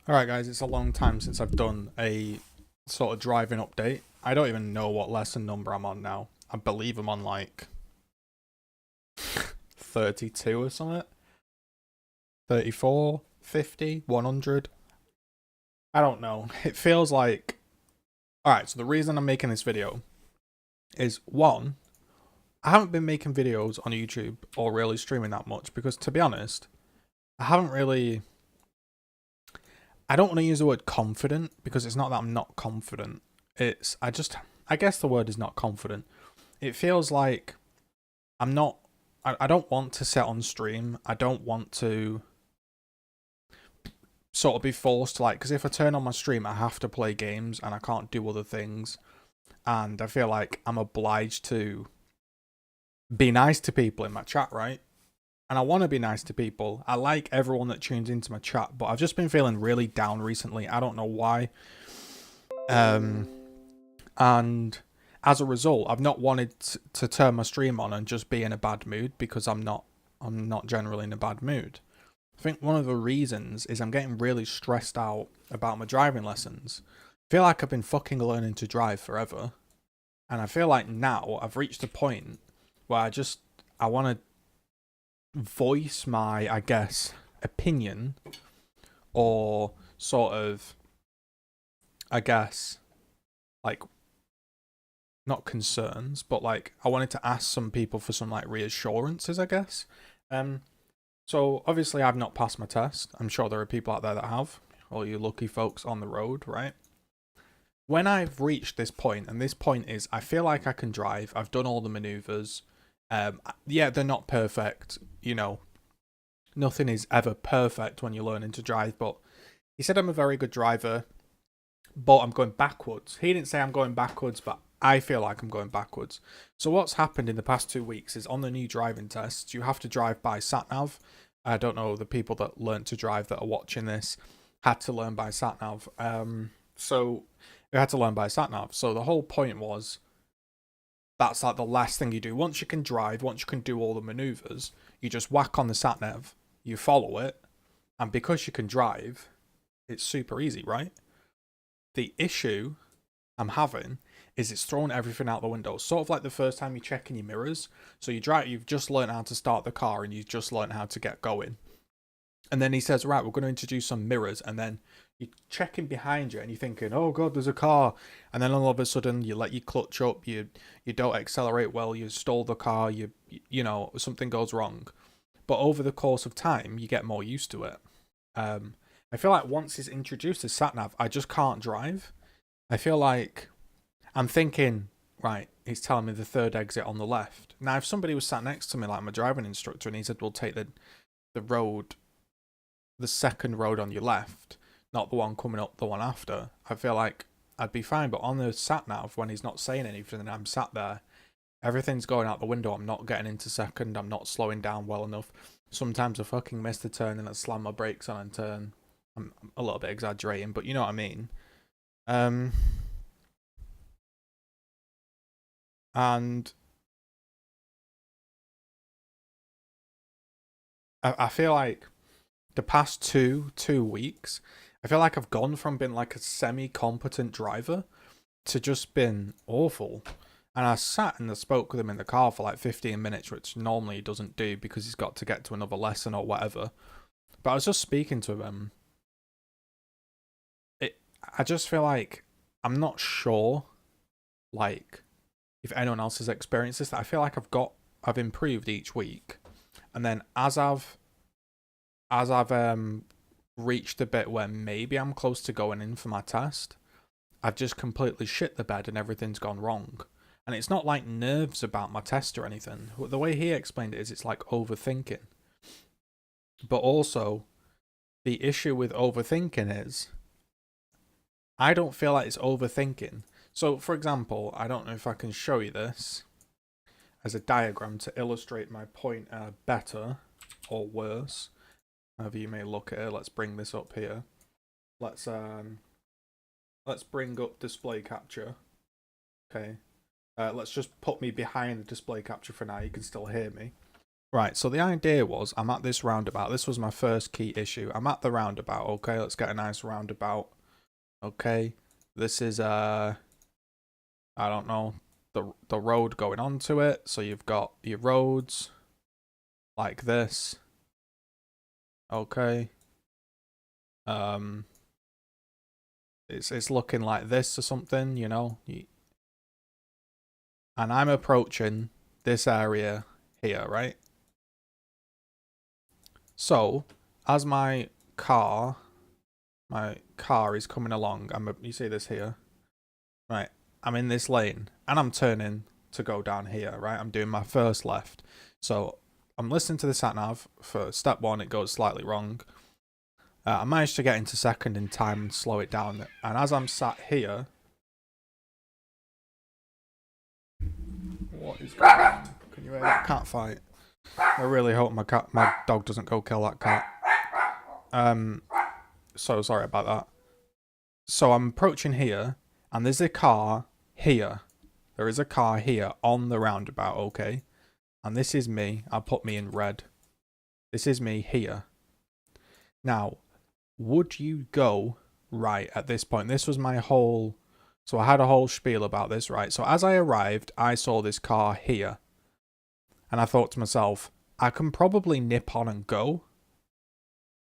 Alright guys, it's a long time since I've done a sort of driving update. I don't even know what lesson number I'm on now. I believe I'm on like 32 or something. 34, 50, 100. I don't know. It feels like... Alright, so the reason I'm making this video is one, I haven't been making videos on YouTube or really streaming that much because to be honest, I haven't really... I don't want to use the word confident because it's not that I'm not confident. I guess the word is not confident. It feels like I'm not, I don't want to sit on stream. I don't want to sort of be forced to because if I turn on my stream, I have to play games and I can't do other things. And I feel like I'm obliged to be nice to people in my chat, right? And I want to be nice to people. I like everyone that tunes into my chat, but I've just been feeling really down recently. I don't know why. And as a result, I've not wanted to turn my stream on and just be in a bad mood because I'm not generally in a bad mood. I think one of the reasons is I'm getting really stressed out about my driving lessons. I feel like I've been fucking learning to drive forever. And I feel like now I've reached a point where I want to voice my, I guess, opinion or sort of, I guess, like not concerns, but like I wanted to ask some people for some like reassurances, I guess. So obviously I've not passed my test. I'm sure there are people out there that have. All you lucky folks on the road, right? When I've reached this point, and this point is I feel like I can drive. I've done all the maneuvers. Yeah, they're not perfect. You know, nothing is ever perfect when you're learning to drive. But he said I'm a very good driver, but I'm going backwards. He didn't say I'm going backwards, but I feel like I'm going backwards. So what's happened in the past 2 weeks is on the new driving tests, you have to drive by sat-nav. I don't know, the people that learned to drive that are watching this had to learn by sat-nav. So you had to learn by sat-nav. So the whole point was that's like the last thing you do. Once you can drive, once you can do all the maneuvers, you just whack on the sat-nav, you follow it, and because you can drive, it's super easy, right? The issue I'm having is it's thrown everything out the window. Sort of like the first time you're checking your mirrors. So you've just learned how to start the car and you've just learned how to get going. And then he says, right, we're going to introduce some mirrors. And then you're checking behind you and you're thinking, oh God, there's a car. And then all of a sudden you let your clutch up, you don't accelerate well, you stall the car, you know, something goes wrong. But over the course of time, you get more used to it. I feel like once it's introduced as sat nav, I just can't drive. I feel like I'm thinking, right, he's telling me the third exit on the left. Now, if somebody was sat next to me, like my driving instructor, and he said, we'll take the road, the second road on your left, not the one coming up, the one after, I feel like I'd be fine. But on the sat nav, when he's not saying anything and I'm sat there, everything's going out the window. I'm not getting into second. I'm not slowing down well enough. Sometimes I fucking miss the turn and I slam my brakes on and turn. I'm a little bit exaggerating, but you know what I mean. And I feel like the past two weeks, I feel like I've gone from being like a semi-competent driver to just been awful. And I sat and I spoke with him in the car for like 15 minutes, which normally he doesn't do because he's got to get to another lesson or whatever. But I was just speaking to him. I just feel like I'm not sure, like, if anyone else has experienced this. That I feel like I've improved each week, and then as I've reached the bit where maybe I'm close to going in for my test, I've just completely shit the bed and everything's gone wrong. And it's not like nerves about my test or anything. The way he explained it is it's like overthinking. But also, the issue with overthinking is I don't feel like it's overthinking. So, for example, I don't know if I can show you this as a diagram to illustrate my point better or worse. However you may look at it. Let's bring this up here. Let's bring up display capture. Okay. Let's just put me behind the display capture for now. You can still hear me. Right, so the idea was I'm at this roundabout. This was my first key issue. I'm at the roundabout. Okay, let's get a nice roundabout. Okay, this is I don't know, the road going onto it. So you've got your roads like this. Okay. It's looking like this or something, you know. And I'm approaching this area here, right? So, as my car is coming along, you see this here, right? I'm in this lane and I'm turning to go down here, right? I'm doing my first left. So I'm listening to the sat nav. For step one, it goes slightly wrong. I managed to get into second in time and slow it down. And as I'm sat here, what is going on? Can you hear that cat fight? I really hope my dog doesn't go kill that cat. So sorry about that. So I'm approaching here, and there's a car here. There is a car here on the roundabout, okay? And this is me. I'll put me in red. This is me here. Now, would you go right at this point? This was my whole... So I had a whole spiel about this, right? So as I arrived, I saw this car here. And I thought to myself, I can probably nip on and go.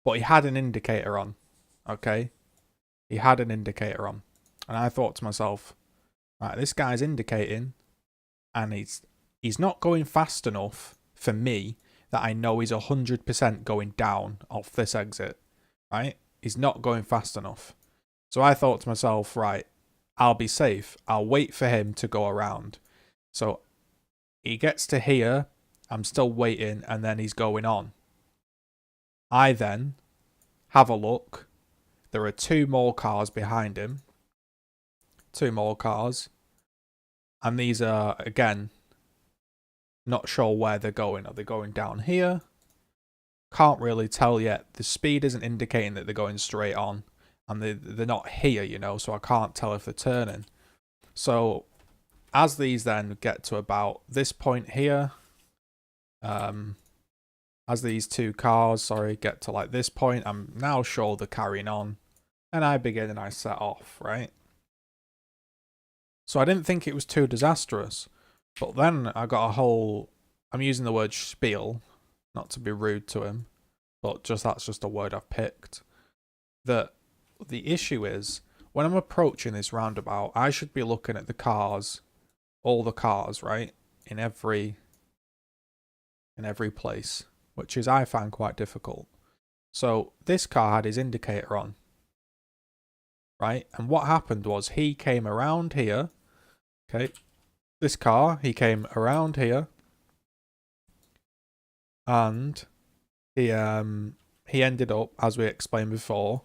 But he had an indicator on, okay? He had an indicator on. And I thought to myself, right, this guy's indicating, and he's not going fast enough for me that I know he's 100% going down off this exit, right? He's not going fast enough. So I thought to myself, right, I'll be safe. I'll wait for him to go around. So he gets to here, I'm still waiting, and then he's going on. I then have a look. There are 2 more cars behind him. 2 more cars. And these are, again, not sure where they're going. Are they going down here? Can't really tell yet. The speed isn't indicating that they're going straight on. And they're not here, you know, so I can't tell if they're turning. So, as these then get to about this point here, as these 2 cars, get to like this point, I'm now sure they're carrying on. And I begin and I set off, right? So I didn't think it was too disastrous. But then I got a whole... I'm using the word spiel, not to be rude to him, but that's just a word I've picked. That the issue is, when I'm approaching this roundabout, I should be looking at the cars, all the cars, right? In every place, which is, I find, quite difficult. So this car had his indicator on, right? And what happened was he came around here. Okay, this car, he came around here, and he ended up, as we explained before,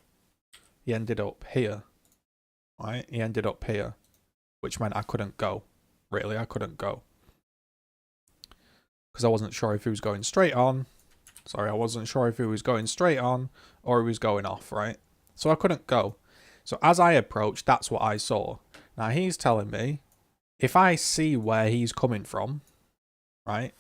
he ended up here, right? He ended up here, which meant I couldn't go. Really, I couldn't go. Because I wasn't sure if he was going straight on. Sorry, I wasn't sure if he was going straight on or he was going off, right? So I couldn't go. So as I approached, that's what I saw. Now he's telling me, if I see where he's coming from, right?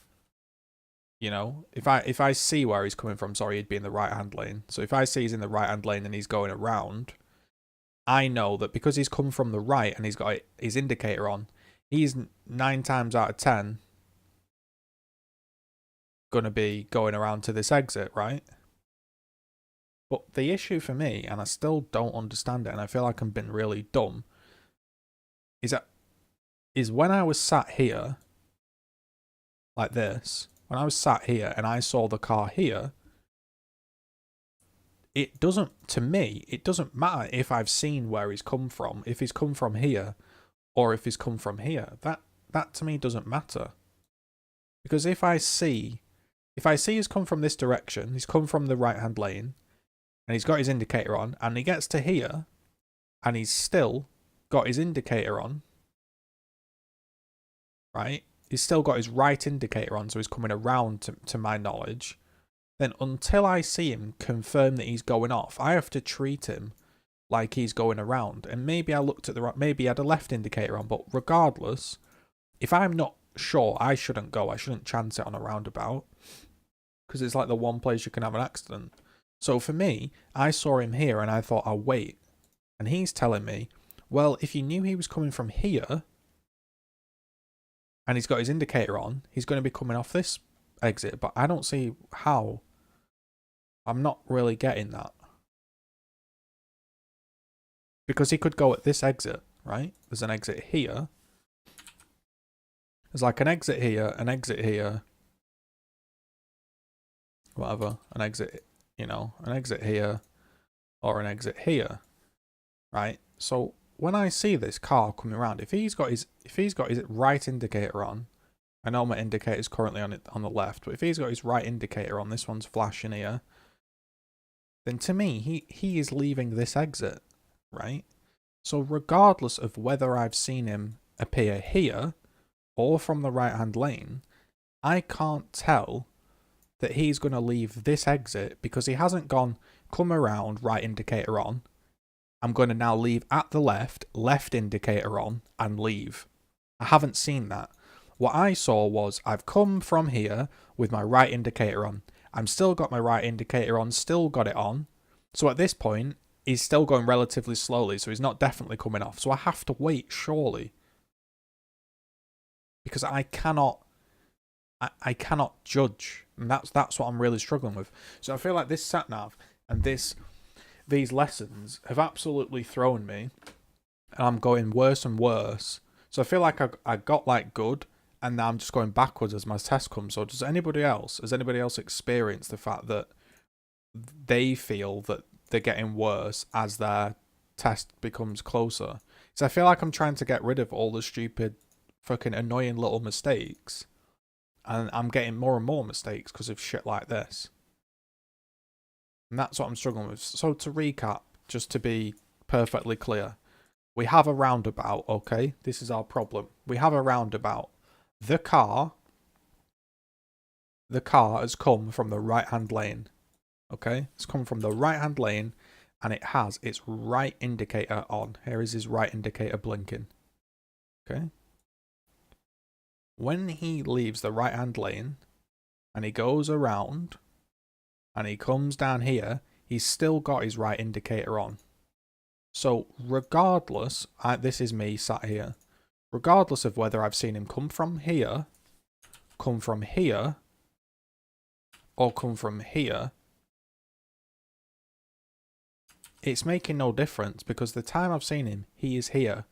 You know, if I see where he's coming from, sorry, he'd be in the right-hand lane. So if I see he's in the right-hand lane and he's going around, I know that because he's come from the right and he's got his indicator on, he's 9 times out of 10 going to be going around to this exit, right? But the issue for me, and I still don't understand it, and I feel like I'm being really dumb, is when I was sat here, like this, when I was sat here and I saw the car here, it doesn't matter if I've seen where he's come from, if he's come from here, or if he's come from here. That to me doesn't matter. Because if I see he's come from this direction, he's come from the right-hand lane, and he's got his indicator on, and he gets to here, and he's still got his indicator on, right? He's still got his right indicator on, so he's coming around to my knowledge. Then until I see him confirm that he's going off, I have to treat him like he's going around. And maybe I looked at maybe he had a left indicator on, but regardless, if I'm not sure, I shouldn't go. I shouldn't chance it on a roundabout because it's like the one place you can have an accident. So for me, I saw him here and I thought, I'll wait. And he's telling me, well, if you knew he was coming from here and he's got his indicator on, he's going to be coming off this exit. But I don't see how. I'm not really getting that. Because he could go at this exit, right? There's an exit here. There's like an exit here, whatever, an exit, you know, an exit here or an exit here, right? So when I see this car coming around, if he's got his right indicator on, I know my indicator is currently on the left, but if he's got his right indicator on, this one's flashing here, then to me he is leaving this exit, right? So regardless of whether I've seen him appear here or from the right hand lane, I can't tell that he's going to leave this exit because he hasn't gone, come around, right indicator on. I'm going to now leave at the left indicator on, and leave. I haven't seen that. What I saw was I've come from here with my right indicator on. I'm still got my right indicator on, still got it on. So at this point, he's still going relatively slowly, so he's not definitely coming off. So I have to wait, surely. Because I cannot judge. And that's what I'm really struggling with. So I feel like this sat-nav and these lessons have absolutely thrown me. And I'm going worse and worse. So I feel like I got like good, and now I'm just going backwards as my test comes. So has anybody else experienced the fact that they feel that they're getting worse as their test becomes closer? So I feel like I'm trying to get rid of all the stupid, fucking annoying little mistakes, and I'm getting more and more mistakes because of shit like this. And that's what I'm struggling with. So to recap, just to be perfectly clear, we have a roundabout, okay? This is our problem. We have a roundabout. The car has come from the right-hand lane, okay? It's come from the right-hand lane, and it has its right indicator on. Here is his right indicator blinking, okay? When he leaves the right-hand lane, and he goes around, and he comes down here, he's still got his right indicator on. So regardless, this is me sat here, regardless of whether I've seen him come from here, or come from here, it's making no difference, because the time I've seen him, he is here.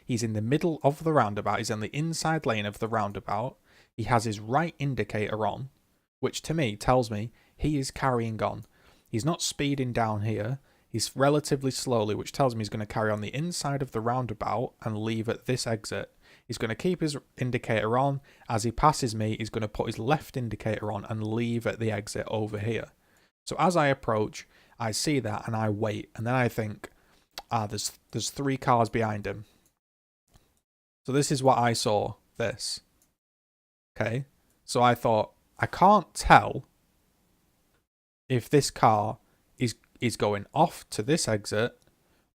He's in the middle of the roundabout, he's on the inside lane of the roundabout, he has his right indicator on, which to me tells me he is carrying on. He's not speeding down here, he's relatively slowly, which tells me he's going to carry on the inside of the roundabout and leave at this exit. He's going to keep his indicator on. As he passes me, he's going to put his left indicator on and leave at the exit over here. So as I approach, I see that and I wait, and then I think, there's 3 cars behind him. So this is what I saw, this. Okay? So I thought, I can't tell if this car is going off to this exit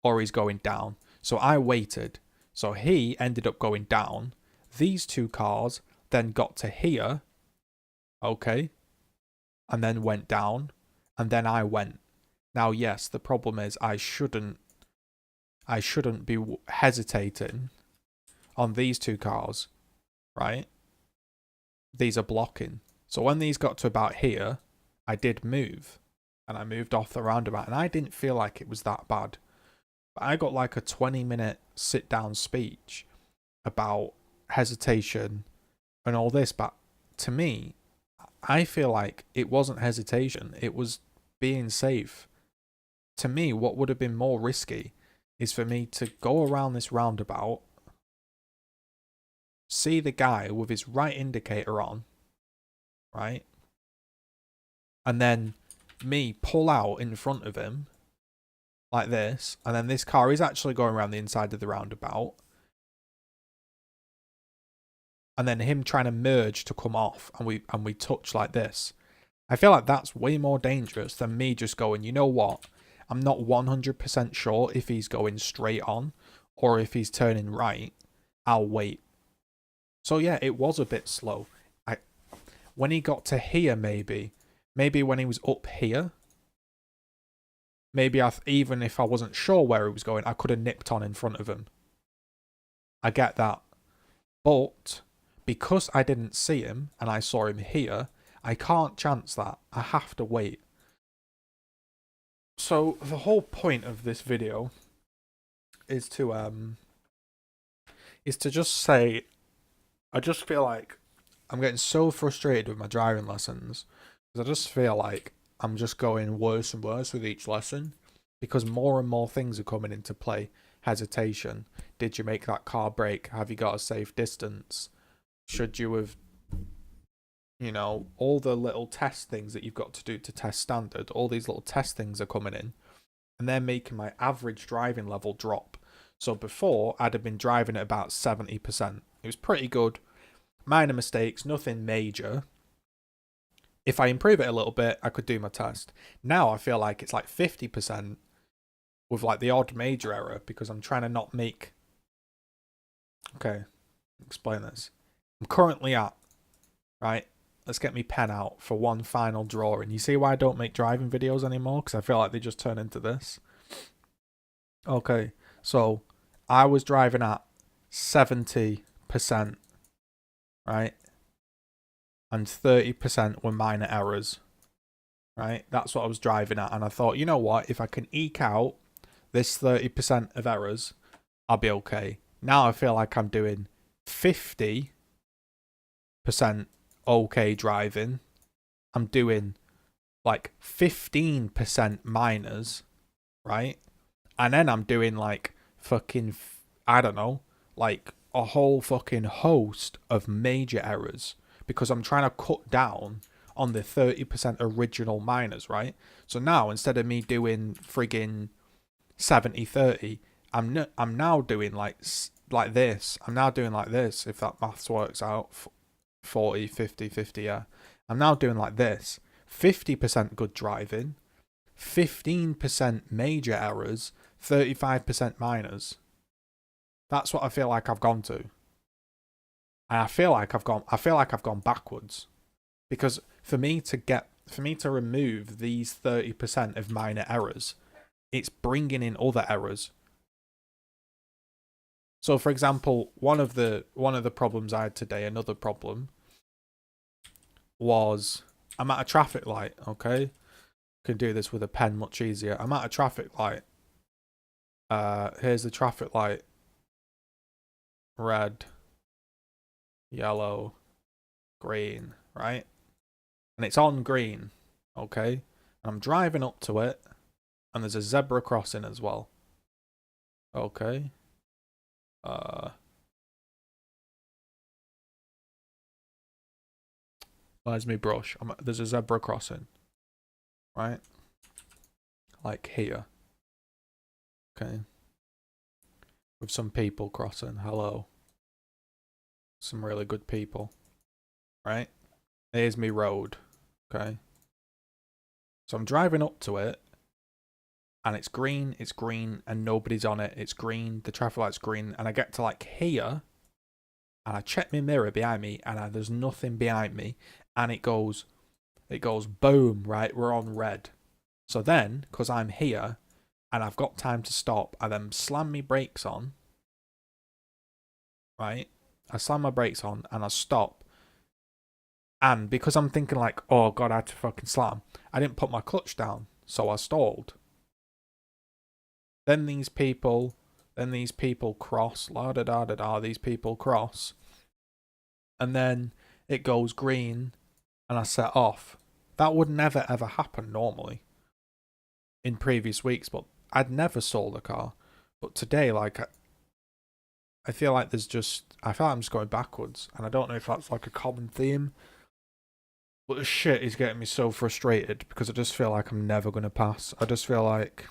or he's going down. So I waited. So he ended up going down. These 2 cars then got to here. Okay? And then went down. And then I went. Now, yes, the problem is I shouldn't be hesitating on these 2 cars, right? These are blocking. So when these got to about here, I did move. And I moved off the roundabout. And I didn't feel like it was that bad. But I got like a 20-minute sit-down speech about hesitation and all this. But to me, I feel like it wasn't hesitation. It was being safe. To me, what would have been more risky is for me to go around this roundabout, see the guy with his right indicator on, right? And then me pull out in front of him like this, and then this car is actually going around the inside of the roundabout, and then him trying to merge to come off, and we touch like this. I feel like that's way more dangerous than me just going, you know what? I'm not 100% sure if he's going straight on or if he's turning right. I'll wait. So yeah, it was a bit slow. When he got to here, maybe when he was up here, maybe even if I wasn't sure where he was going, I could have nipped on in front of him. I get that. But because I didn't see him and I saw him here, I can't chance that. I have to wait. So the whole point of this video is to just say, I just feel like I'm getting so frustrated with my driving lessons because I just feel like I'm just going worse and worse with each lesson because more and more things are coming into play. Hesitation. Did you make that car brake? Have you got a safe distance? Should you have, all the little test things that you've got to do to test standard, all these little test things are coming in and they're making my average driving level drop. So before, I'd have been driving at about 70%. It was pretty good. Minor mistakes, nothing major. If I improve it a little bit, I could do my test. Now I feel like it's like 50% with like the odd major error because I'm trying to not make... Okay, explain this. I'm currently at, right? Let's get me pen out for one final drawing. You see why I don't make driving videos anymore? Because I feel like they just turn into this. Okay, so I was driving at 70%, right? And 30% were minor errors, right? That's what I was driving at. And I thought, you know what? If I can eke out this 30% of errors, I'll be okay. Now I feel like I'm doing 50% okay driving. I'm doing like 15% minors, right? And then I'm doing like fucking, I don't know, like a whole fucking host of major errors because I'm trying to cut down on the 30% original minors, right? So now instead of me doing friggin' 70-30, I'm now doing like this. I'm now doing like this, if that maths works out. 40, 50, 50, yeah. I'm now doing like this. 50% good driving, 15% major errors, 35% minors. That's what I feel like I've gone to. And I feel like I've gone backwards. Because for me to remove these 30% of minor errors, it's bringing in other errors. So for example, one of the problems I had today, another problem, was I'm at a traffic light, okay? Can do this with a pen much easier. I'm at a traffic light. Here's the traffic light. Red, yellow, green, right? And it's on green, okay? And I'm driving up to it, and there's a zebra crossing as well. Okay. Where's my brush? There's a zebra crossing, right? Like here. Okay. With some people crossing. Hello. Some really good people. Right? Here's me road. Okay. So I'm driving up to it. And it's green, and nobody's on it. It's green, the traffic light's green. And I get to like here. And I check my mirror behind me. And there's nothing behind me. And it goes boom, right? We're on red. So then, because I'm here. And I've got time to stop. I then slam my brakes on. Right? I slam my brakes on and I stop. And because I'm thinking like, oh god, I had to fucking slam, I didn't put my clutch down, so I stalled. Then these people cross, la da da da da, these people cross. And then it goes green and I set off. That would never ever happen normally in previous weeks, but I'd never sold a car. But today, like, I feel like I'm just going backwards, and I don't know if that's like a common theme. But the shit is getting me so frustrated because I just feel like I'm never going to pass. I just feel like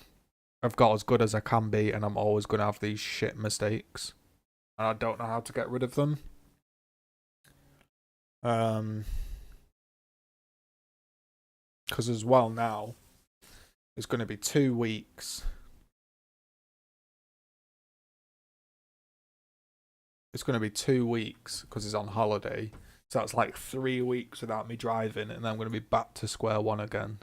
I've got as good as I can be and I'm always going to have these shit mistakes. And I don't know how to get rid of them. Because as well now, it's going to be 2 weeks. it's going to be 2 weeks because he's on holiday. So that's like 3 weeks without me driving, and then I'm going to be back to square one again.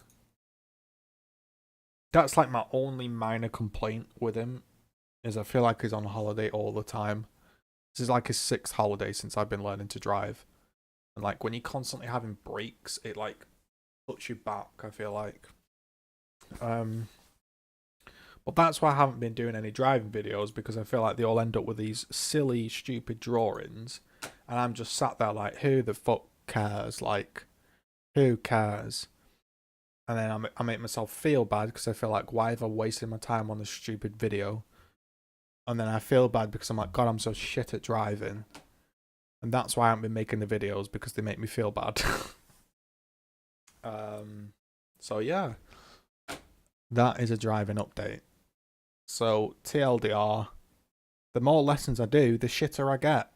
That's like my only minor complaint with him, is I feel like he's on holiday all the time. This is like his 6th holiday since I've been learning to drive. And like when you're constantly having breaks, it like puts you back, I feel like. But that's why I haven't been doing any driving videos, because I feel like they all end up with these silly, stupid drawings. And I'm just sat there like, who the fuck cares? Like, who cares? And then I make myself feel bad because I feel like, why have I wasted my time on this stupid video? And then I feel bad because I'm like, God, I'm so shit at driving. And that's why I haven't been making the videos, because they make me feel bad. So yeah, that is a driving update. So TLDR, the more lessons I do, the shitter I get.